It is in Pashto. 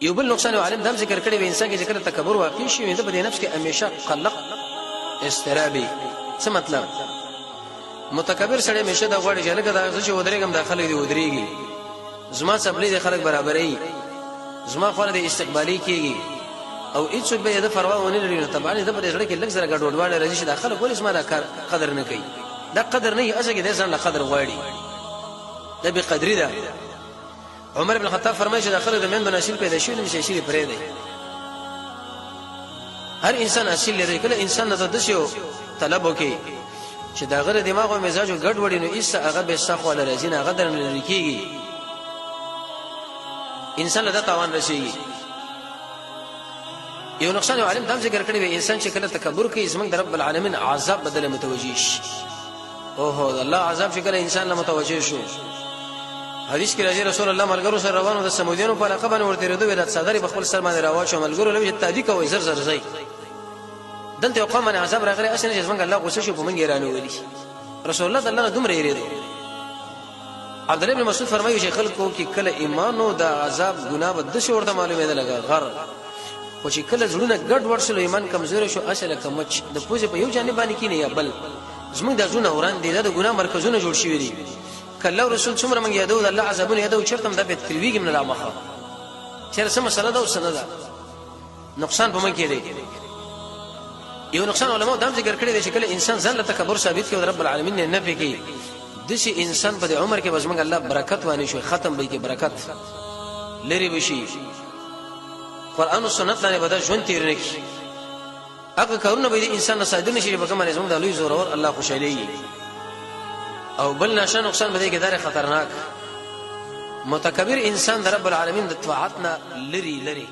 یو بل نقصان عالم دم ذکر کړی و انسان کې ذکر تکبر واقع شي د په نفس کې همیشه قلق استرابي. څه مطلب؟ متکبر سره همیشه د غوړي جلګه د چې ودرېګم داخله دی ودرېږي، زما سبلې د خلک برابرې، زما خو د استقبالي کېږي او هیڅ به د فروا ونه لري. طبعا د په ځړ کې لږ زره ګډوډواله راځي چې داخله کول اسمه دا کار قدر نه کوي. دا قدر نه یې اسګه د ځان له قدر غواړي، دا به قدرې ده. عمر بن الخطاب فرمایي چې داخله د مندو نشیل پیدا شي نه شي شي پرې دی. هر انسان اصل لري، کله انسان نه د شو طلب وکي چې دا غره دماغ او مزاج ګډ وډي نو ایسه هغه به سخو لري چې هغه درن لري کیږي، انسان له تاوان رسیږي. یو نقصان عالم دام ذکر کړی وي انسان چې کله تکبر کوي زمونږ د رب العالمین عذاب بدله متوجي شي. اوه الله عذاب چې کله انسان له متوجي شو. حدیث کې راځي رسول الله ملګرو سره روانو د سمودیانو په علاقه باندې ورته ردو د صدرې بخل سر باندې راواچو ملګرو لوي تعدی کوي زر زر زي دلته یو قوم باندې عذاب راغلی اسنه چې زمونږ الله غوسه شو په منګ ایرانو ولي رسول الله الله دومره یریدو. عبد الله بن مسعود فرمایي چې خلکو کې کله ایمان او د عذاب ګناه بد شي ورته معلومه ده لګا غر خو چې کله زړونه ګډ ورسل ایمان کمزور شو اصله کمچ د پوزې په یو جانب باندې کې نه یا بل زمونږ د زړه وران دي د ګناه مرکزونه جوړ شوی دي. کله رسول څومره من یادو الله عذابونه یادو چرته د بیت تلویګ من لا مخه چیرې سم مسله ده او سند ده نقصان په من کې دی. یو نقصان علماء دام ذکر کړی دی چې کله انسان ځان له تکبر ثابت کوي رب العالمین نه نفي کوي د شي انسان په عمر کې بزمنګ الله برکت وانه شي ختم به کې برکت لري بشي. قران او سنت باندې بده ژوند تیر نه کی هغه کارونه به انسان صادق نشي په کومه زموږ د لوی زور اور الله خوشالي او بل نشه نقصان بده کې دار خطرناک. متکبر انسان د رب العالمین د طاعت نه لري